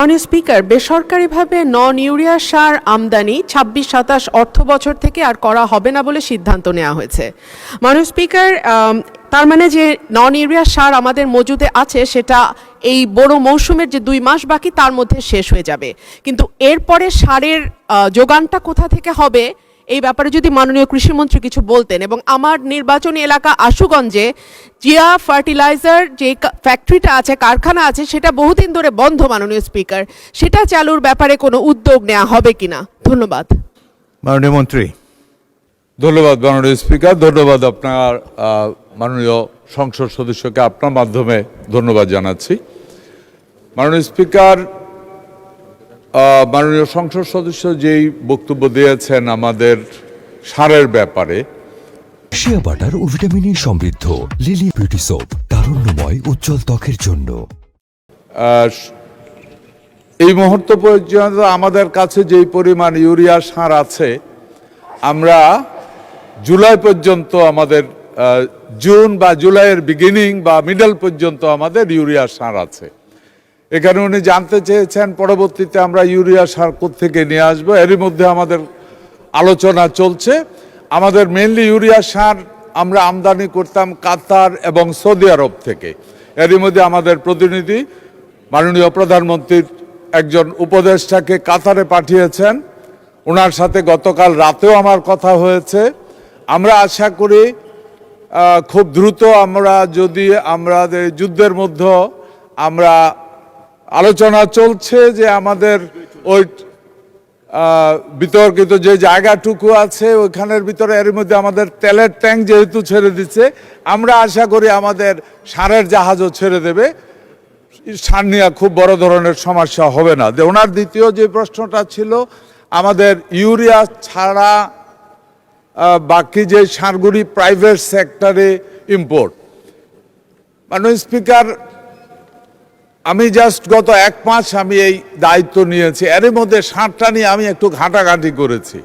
মাননীয় স্পিকার, বেসরকারিভাবে নন ইউরিয়া সার আমদানি ২৬-২৭ অর্থ বছর থেকে আর করা হবে না বলে সিদ্ধান্ত নেওয়া হয়েছে। মাননীয় স্পিকার, তার মানে যে নন ইউরিয়া সার আমাদের মজুদে আছে সেটা এই বড় মৌসুমের যে ২ মাস বাকি তার মধ্যে শেষ হয়ে যাবে, কিন্তু এরপরে সারের যোগানটা কোথা থেকে হবে এই ব্যাপারে যদি মাননীয় কৃষিমন্ত্রী কিছু বলতেন। এবং আমার নির্বাচনী এলাকা আশুগঞ্জে জিয়া ফার্টিলাইজার যে ফ্যাক্টরিটা আছে, কারখানা আছে, সেটা বহুদিন ধরে বন্ধ মাননীয় স্পিকার, সেটা চালুর ব্যাপারে কোনো উদ্যোগ নেওয়া হবে কিনা? ধন্যবাদ। মাননীয় মন্ত্রী। ধন্যবাদ মাননীয় স্পিকার, ধন্যবাদ আপনার মাননীয় সংসদ সদস্যকে আপনার মাধ্যমে ধন্যবাদ জানাচ্ছি। মাননীয় স্পিকার, মাননীয় সংসদ সদস্য যেই বক্তব্য দিয়েছেন আমাদের সারের ব্যাপারে, শিয়া বাটার ও ভিটামিনে সমৃদ্ধ লিলি বিউটি সোপ, তারুণ্যময় উজ্জ্বল ত্বকের জন্য। এই মুহূর্ত পর্যন্ত আমাদের কাছে যেই পরিমাণ ইউরিয়া সার আছে, আমরা জুলাই পর্যন্ত আমাদের জুন বা জুলাইয়ের বিগিনিং বা মিডল পর্যন্ত আমাদের ইউরিয়া সার আছে। এখানে উনি জানতে চেয়েছেন পরবর্তীতে আমরা ইউরিয়া সার কোত্থেকে নিয়ে আসবো। এরই মধ্যে আমাদের আলোচনা চলছে। আমাদের মেনলি ইউরিয়া সার আমরা আমদানি করতাম কাতার এবং সৌদি আরব থেকে। এরই মধ্যে আমাদের প্রতিনিধি মাননীয় প্রধানমন্ত্রীর একজন উপদেষ্টাকে কাতারে পাঠিয়েছেন, ওনার সাথে গতকাল রাতেও আমার কথা হয়েছে। আমরা আশা করি খুব দ্রুত আমরা যদি আমাদের যুদ্ধের মধ্যে আমরা আলোচনা চলছে যে আমাদের ওই বিতর্কিত যে জায়গাটুকু আছে ওইখানের ভিতরে এর মধ্যে আমাদের তেলের ট্যাঙ্ক যেহেতু ছেড়ে দিচ্ছে, আমরা আশা করি আমাদের সারের জাহাজও ছেড়ে দেবে। সার নিয়ে খুব বড় ধরনের সমস্যা হবে না। ওনার দ্বিতীয় যে প্রশ্নটা ছিল আমাদের ইউরিয়া ছাড়া বাকি যে সারগুলি প্রাইভেট সেক্টরে ইম্পোর্ট। মাননীয় স্পিকার, আমি জাস্ট গত 1 মাস আমি এই দায়িত্ব নিয়েছি, এর মধ্যে সারটা নিয়ে আমি একটু ঘাঁটাঘাঁটি করেছি।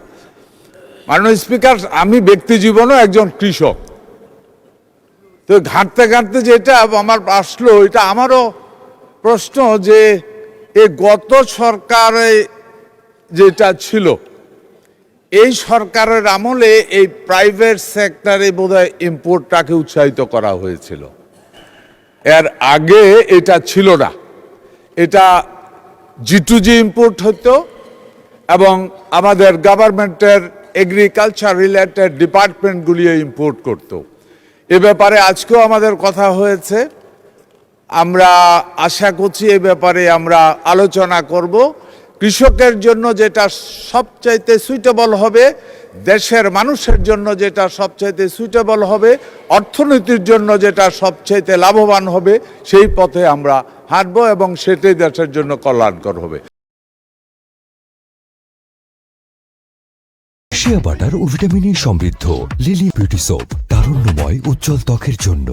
মাননীয় স্পিকার, আমি ব্যক্তি জীবনেও একজন কৃষক, তো ঘাঁটতে ঘাঁটতে যেটা আমার আসলো, এটা আমারও প্রশ্ন যে এই গত সরকারে যেটা ছিল, এই সরকারের আমলে এই প্রাইভেট সেক্টরে বোধহয় ইম্পোর্টটাকে উৎসাহিত করা হয়েছিল। এর আগে এটা ছিল না, এটা G2G ইম্পোর্ট হতো এবং আমাদের গভর্নমেন্টের এগ্রিকালচার রিলেটেড ডিপার্টমেন্টগুলি ইম্পোর্ট করত। এ ব্যাপারে আজকেও আমাদের কথা হয়েছে, আমরা আশা করছি এ ব্যাপারে আমরা আলোচনা করব। কৃষকের জন্য যেটা সবচাইতে সুইটেবল হবে, দেশের মানুষের জন্য যেটা সবচাইতে সুইটেবল হবে, অর্থনীতির জন্য যেটা সবচাইতে লাভবান হবে, সেই পথে আমরা হাঁটব এবং সেটাই দেশের জন্য কল্যাণকর হবে। শিয়া বাটার ও ভিটামিনে সমৃদ্ধ লিলি বিউটি সোপ, তারুণ্যময় উজ্জ্বল ত্বকের জন্য।